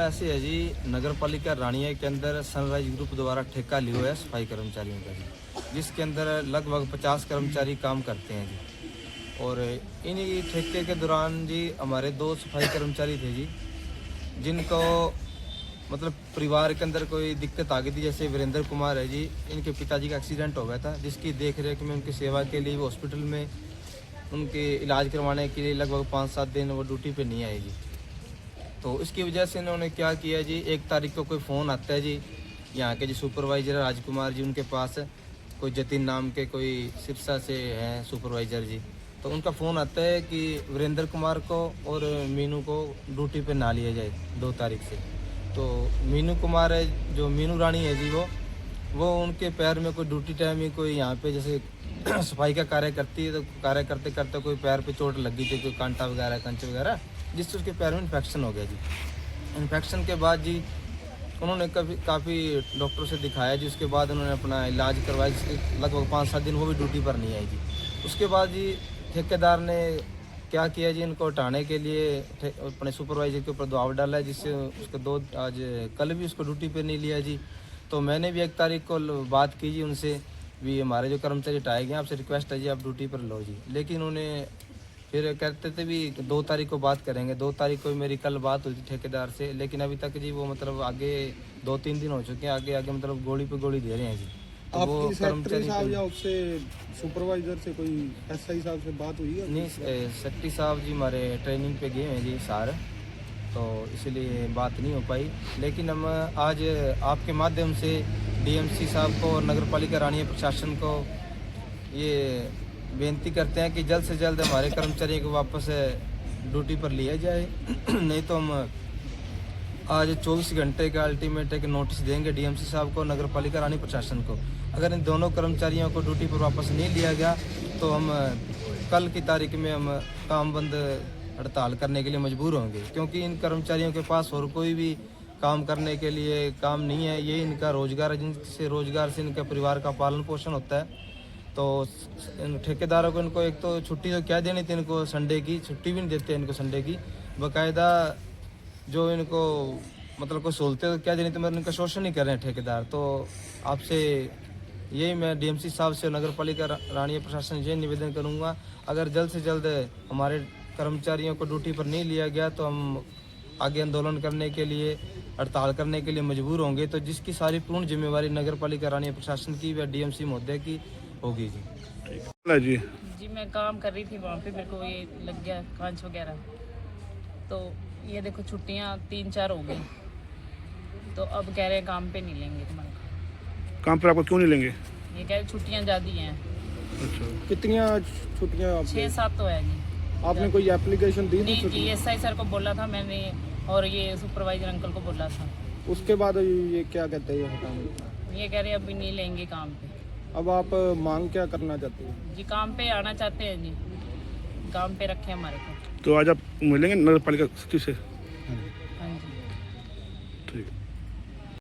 मामला ऐसे है जी, नगर पालिका रानिया के अंदर सनराइज ग्रुप द्वारा ठेका लिया हुआ है सफाई कर्मचारियों का जी, जिसके अंदर लगभग 50 कर्मचारी काम करते हैं जी। और इन्हीं ठेके के दौरान जी हमारे 2 सफाई कर्मचारी थे जी, जिनको मतलब परिवार के अंदर कोई दिक्कत आ गई थी। जैसे वीरेंद्र कुमार है जी, इनके पिताजी का एक्सीडेंट हो गया था, जिसकी देख रेख में उनकी सेवा के लिए वो हॉस्पिटल में उनके इलाज करवाने के लिए लगभग 5-7 दिन वो ड्यूटी पे नहीं आए जी। तो इसकी वजह से इन्होंने क्या किया जी, 1 तारीख को कोई फ़ोन आता है जी, यहाँ के जो सुपरवाइज़र राजकुमार जी, उनके पास कोई जतिन नाम के कोई सिरसा से हैं सुपरवाइज़र जी। तो उनका फ़ोन आता है कि वीरेंद्र कुमार को और मीनू को ड्यूटी पे ना लिया जाए 2 तारीख से। तो मीनू कुमार है, जो मीनू रानी है जी, वो उनके पैर में कोई ड्यूटी टाइम ही कोई यहाँ पे जैसे सफाई का कार्य करती है, तो कार्य करते करते कोई पैर पे चोट लगी थी, कोई कांटा वगैरह कंच वगैरह, जिससे उसके पैर में इन्फेक्शन हो गया जी। इन्फेक्शन के बाद जी उन्होंने काफ़ी डॉक्टर से दिखाया जी। उसके बाद उन्होंने अपना इलाज करवाया, जिसके लगभग 5-7 दिन वो भी ड्यूटी पर नहीं आई जी। उसके बाद जी ठेकेदार ने क्या किया जी, इनको हटाने के लिए अपने सुपरवाइजर के ऊपर दबाव डाला है, जिससे उसको आज कल भी उसको ड्यूटी पे नहीं लिया जी। तो मैंने भी 1 तारीख को बात की जी उनसे, भी हमारे जो कर्मचारी हटाए गए, आपसे रिक्वेस्ट है जी आप ड्यूटी पर लो जी। लेकिन उन्हें फिर कहते थे भी 2 तारीख को बात करेंगे। 2 तारीख को मेरी कल बात हुई थी ठेकेदार से, लेकिन अभी तक जी वो मतलब आगे 2-3 दिन हो चुके हैं, आगे आगे मतलब गोली पे गोली दे रहे हैं जी। तो आपकी सेक्रेटरी साहब या उससे सुपरवाइजर से कोई एसआई साहब से बात हुई है? नहीं, सेक्रेटरी साहब जी हमारे ट्रेनिंग पे गए हैं जी सार, तो इसलिए बात नहीं हो पाई। लेकिन हम आज आपके माध्यम से डीएमसी साहब को और नगर पालिका रानिया प्रशासन को ये बेनती करते हैं कि जल्द से जल्द हमारे कर्मचारियों को वापस ड्यूटी पर लिया जाए। नहीं तो हम आज 24 घंटे का अल्टीमेट एक नोटिस देंगे डीएमसी साहब को, नगर पालिका रानी प्रशासन को। अगर इन दोनों कर्मचारियों को ड्यूटी पर वापस नहीं लिया गया तो हम कल की तारीख में हम काम बंद हड़ताल करने के लिए मजबूर होंगे, क्योंकि इन कर्मचारियों के पास और कोई भी काम करने के लिए काम नहीं है। ये इनका रोजगार है, जिनसे रोजगार से इनका परिवार का पालन पोषण होता है। तो इन ठेकेदारों को इनको एक तो छुट्टी तो क्या देनी थी, इनको संडे की छुट्टी भी नहीं देते इनको संडे की, बाकायदा जो इनको मतलब कोई सहूलतें तो क्या देनी थी, मगर इनका शोषण ही कर रहे हैं ठेकेदार। तो आपसे यही मैं डीएमसी साहब से, नगर पालिका रानिया प्रशासन ये निवेदन करूंगा, अगर जल्द से जल्द हमारे कर्मचारियों को ड्यूटी पर नहीं लिया गया तो हम आगे आंदोलन करने के लिए, हड़ताल करने के लिए मजबूर होंगे। तो जिसकी सारी पूर्ण जिम्मेवारी नगर पालिका रानिया प्रशासन की व डीएमसी महोदय की होगी जी। जी जी मैं काम कर रही थी वहाँ पे, मेरे को ये लग गया कांच वगैरह। तो ये देखो छुट्टियाँ 3-4 हो गई, तो अब कह रहे हैं काम पे नहीं लेंगे तुम्हारा। काम पर आपको क्यों नहीं लेंगे? ये कह रहे छुट्टियाँ ज़्यादा हैं। अच्छा, कितनी छुट्टियाँ? 6-7 तो है जी। आपने कोई एप्लीकेशन दी थी? नहीं जी, एसआई सर को बोला था मैंने, और ये सुपरवाइजर अंकल को बोला था। उसके बाद ये क्या कहते हैं, ये हटाने? ये कह रहे हैं अभी नहीं लेंगे काम पे। अब आप मांग क्या करना चाहते हैं? जी काम पे आना चाहते हैं जी, काम पे रखे हमारे को। तो आज आप मिलेंगे नगर पालिका सचिव से? हाँ जी। ठीक है।